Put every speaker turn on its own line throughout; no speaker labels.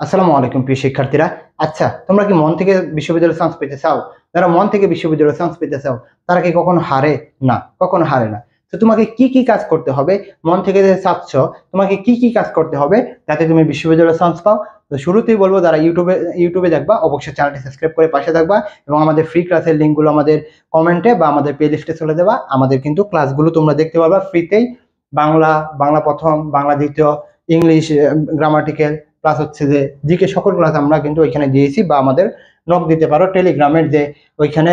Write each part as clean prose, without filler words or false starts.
আসসালামু আলাইকুম প্রিয় শিক্ষার্থীরা। আচ্ছা, তোমরা কি মন থেকে বিশ্ববিদ্যালয়ে চান্স পেতে চাও? যারা মন থেকে বিশ্ববিদ্যালয়ে চান্স পেতে চাও তারা কি কখনো হারে না? কখনো হারে না। তো তোমাকে কি কি কাজ করতে হবে? মন থেকে যে চাচ্ছ, তোমাকে কি কি কাজ করতে হবে যাতে তুমি বিশ্ববিদ্যালয়ে চান্স পাও? তো শুরুতেই বলবো, যারা ইউটিউবে দেখবা অবশ্যই চ্যানেলটি সাবস্ক্রাইব করে পাশে থাকবা এবং আমাদের ফ্রি ক্লাসের লিঙ্কগুলো আমাদের কমেন্টে বা আমাদের প্লে লিস্টে চলে দেবা। আমাদের কিন্তু ক্লাসগুলো তোমরা দেখতে পারবা ফ্রিতেই। বাংলা, বাংলা প্রথম, বাংলা দ্বিতীয়, ইংলিশ গ্রামাটিক্যাল প্লাস হচ্ছে যে জিকে, সকল ক্লাস আমরা কিন্তু ওইখানে দিয়েছি, বা আমাদের নক দিতে পারো টেলিগ্রামের যে ওইখানে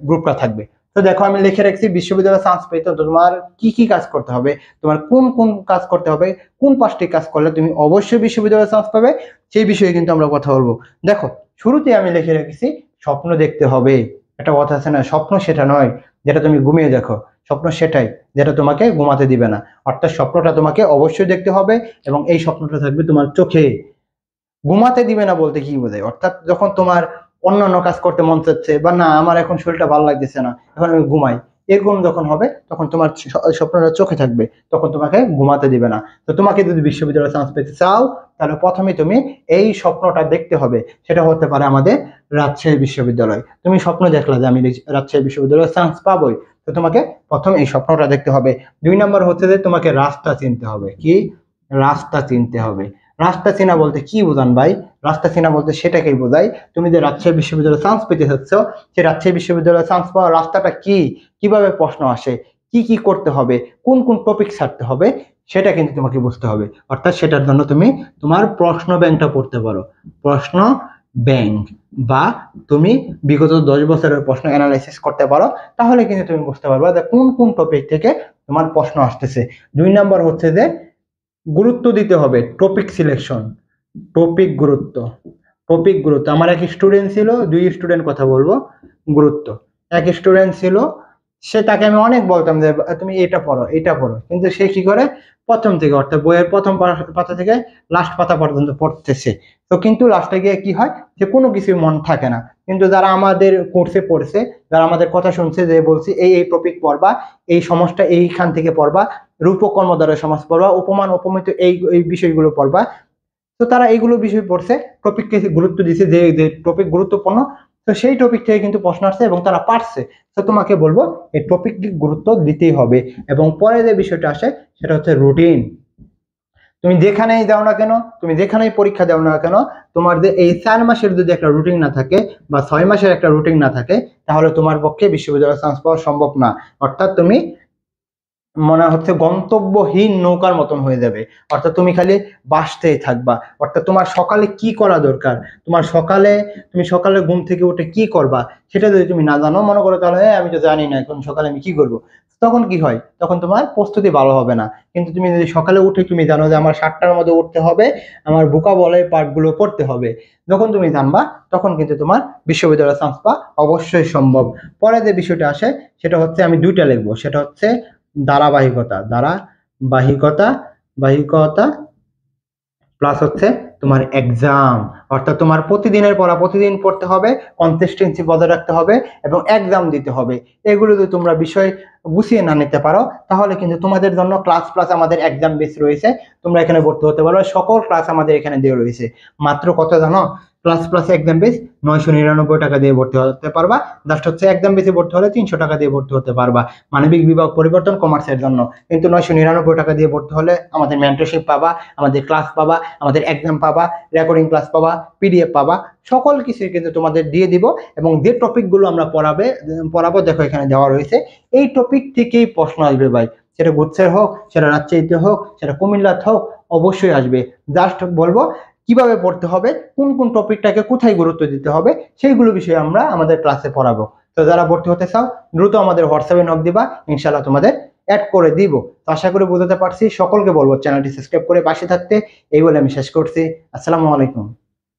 গ্রুপটা থাকবে। তো দেখো, আমি লিখে রাখছি বিশ্ববিদ্যালয়ে চান্স পেতে তোমার কি কি কাজ করতে হবে, তোমার কোন কোন কাজ করতে হবে, কোন 5টি কাজ করলে তুমি অবশ্যই বিশ্ববিদ্যালয়ে চান্স পাবে, সেই বিষয়ে কিন্তু আমরা কথা বলবো। দেখো, শুরুতে আমি লিখে রেখেছি স্বপ্ন দেখতে হবে। একটা কথা আছে না, স্বপ্ন সেটা নয় যেটা তুমি ঘুমিয়ে দেখো, স্বপ্ন সেটাই যেটা তোমাকে ঘুমাতে দিবে না। অর্থাৎ স্বপ্নটা তোমাকে অবশ্যই দেখতে হবে এবং এই স্বপ্নটা থাকবে তোমার চোখে। ঘুমাতে দিবে না বলতে কি বোঝায়? অর্থাৎ যখন তোমার অন্যান্য কাজ করতে মন চাচ্ছে, বা না আমার এখন শরীরটা ভালো লাগতেছে না, এখন আমি ঘুমাই, এরকম যখন হবে তখন তোমার স্বপ্নটা চোখে থাকবে, তখন তোমাকে ঘুমাতে দিবে না। তো তোমাকে যদি বিশ্ববিদ্যালয়ে চান্স পেতে চাও, তাহলে প্রথমে তুমি এই স্বপ্নটা দেখতে হবে। সেটা হতে পারে আমাদের রাজশাহী বিশ্ববিদ্যালয়। তুমি স্বপ্ন দেখলা যে আমি রাজশাহী বিশ্ববিদ্যালয়ে চান্স পাবোই, তো তোমাকে প্রথম এই স্বপ্নটা দেখতে হবে। 2 নম্বর হচ্ছে যে তোমাকে রাস্তা চিনতে হবে। কি? রাস্তা চিনতে হবে। রাস্তা চেনা বলতে কি বোঝান ভাই? রাস্তা চেনা বলতে সেটাকেই বোঝায়, তুমি যে রাজশাহী বিশ্ববিদ্যালয়ে চান্স পেতে চাচ্ছ, সেই রাজশাহী বিশ্ববিদ্যালয়ে চান্স পাওয়ার রাস্তাটা কি, কিভাবে প্রশ্ন আসে, কি কি করতে হবে, কোন কোন টপিক ছাড়তে হবে, সেটা কিন্তু তোমাকে বুঝতে হবে। অর্থাৎ সেটার জন্য তুমি তোমার প্রশ্ন ব্যাংকটা পড়তে পারো। প্রশ্ন ব্যাংক, বা তুমি বিগত 10 বছরের প্রশ্ন অ্যানালাইসিস করতে পারো, তাহলে কিন্তু তুমি বুঝতে পারবে যে কোন কোন টপিক থেকে তোমার প্রশ্ন আসতেছে। 2 নম্বর হচ্ছে যে গুরুত্ব দিতে হবে, টপিক সিলেকশন। টপিক গুরুত্ব, টপিক গুরুত্ব। আমার এক স্টুডেন্ট ছিল, 2 স্টুডেন্ট কথা বলবো। গুরুত্ব, এক স্টুডেন্ট ছিল, সে তাকে আমি অনেক বলতাম যে তুমি এটা পড়ো, এটা পড়ো, কিন্তু সে কি করে, প্রথম থেকে অর্থাৎ বইয়ের প্রথম পাতা থেকে লাস্ট পাতা পর্যন্ত পড়তেছে। তো কিন্তু লাস্টে গিয়ে কি হয়, যে কোনো কিছু মন থাকে না। কিন্তু যারা আমাদের কোর্সে পড়ছে, যারা আমাদের কথা শুনছে, যে বলছি এই এই টপিক পড়বা, এই সমাজটা এইখান থেকে পড়বা, রূপক কর্মদ্বারয় সমাজ পড়বা, উপমান উপমিত এই এই বিষয়গুলো পড়বা, তো তারা এইগুলো বিষয় পড়ছে, টপিককে গুরুত্ব দিছে, যে যে টপিক গুরুত্বপূর্ণ, তো সেই টপিক থেকে কিন্তু প্রশ্ন আসছে এবং তারা পারছে। তো তোমাকে বলবো এই টপিকটি গুরুত্ব দিতেই হবে। এবং পরে যে বিষয়টা আসে সেটা হচ্ছে রুটিন। তুমি যেখানেই যাও না কেন, তুমি যেখানেই পরীক্ষা দাও না কেন, তোমার যে এই 4 মাসের যদি একটা রুটিন না থাকে, বা 6 মাসের একটা রুটিন না থাকে, তাহলে তোমার পক্ষে বিশ্ববিদ্যালয়ে চান্স পাওয়া সম্ভব না। অর্থাৎ তুমি মনে হচ্ছে গন্তব্যহীন নৌকার মতন হয়ে যাবে। অর্থাৎ তুমি খালি বাসতেই থাকবা। অর্থাৎ তোমার সকালে কি করা দরকার, তুমি সকালে ঘুম থেকে উঠে কি করবা, সেটা যদি তুমি না জানো, মনে করো তাহলে আমি তো জানি না এখন সকালে আমি কি করব, তখন কি হয়, তখন তোমার প্রস্তুতি ভালো হবে না। কিন্তু তুমি যদি সকালে উঠে তুমি জানো যে আমার 7টার মধ্যে উঠতে হবে, আমার ভোকাবুলারি পার্টগুলো পড়তে হবে, যখন তুমি জানবা, তখন কিন্তু তোমার বিশ্ববিদ্যালয়ে চান্স পাওয়া অবশ্যই সম্ভব। পরে যে বিষয়টা আসে সেটা হচ্ছে, আমি 2টা লিখবো, সেটা হচ্ছে ধারাবাহিকতা। বাহিকতা প্লাস হচ্ছে তোমার এক্সাম। অর্থাৎ তোমার প্রতিদিনের পড়া প্রতিদিন পড়তে হবে, কনসিস্টেন্সি বজায় রাখতে হবে এবং এক্সাম দিতে হবে। এগুলো যদি তোমরা বিষয় গুছিয়ে না নিতে পারো, তাহলে কিন্তু তোমাদের জন্য ক্লাস প্লাস আমাদের এক্সাম বেস রয়েছে, তোমরা এখানে ভর্তি হতে পারো। সকল ক্লাস আমাদের এখানে দেওয়া রয়েছে। মাত্র কত জানো? ক্লাস প্লাস এক্সাম বেস 999 টাকা দিয়ে ভর্তি হতে পারবা। জাস্ট হচ্ছে এক্সাম বেসে ভর্তি হলে 300 টাকা দিয়ে ভর্তি হতে পারবা, মানবিক বিভাগ পরিবর্তন কমার্সের জন্য। কিন্তু 999 টাকা দিয়ে ভর্তি হলে আমাদের মেন্টরশিপ পাবা, আমাদের ক্লাস পাবা, আমাদের এক্সাম পাবা, রেকর্ডিং ক্লাস পাবা, পিডিএফ পাবা, সকল কিছুই কিন্তু তোমাদের দিয়ে দিব। এবং যে টপিকগুলো আমরা পড়াবো দেখো এখানে দেওয়া রয়েছে, এই টপিক থেকেই প্রশ্ন আসবে ভাই। সেটা গুচ্ছের হোক, সেটা রাজশাহীতে হোক, সেটা কুমিল্লাতে হোক, অবশ্যই আসবে। জাস্ট বলবো কিভাবে পড়তে হবে, কোন কোন টপিকটাকে কোথায় গুরুত্ব দিতে হবে, সেইগুলো বিষয়ে আমরা আমাদের ক্লাসে পড়াবো। তো যারা ভর্তি হতে চাও, দ্রুত আমাদের হোয়াটসঅ্যাপে নক দিবা, ইনশাল্লাহ তোমাদের অ্যাড করে দিব। তো আশা করি বোঝাতে পারছি। সকলকে বলবো চ্যানেলটি সাবস্ক্রাইব করে পাশে থাকতে। এই বলে আমি শেষ করছি। আসসালামু আলাইকুম।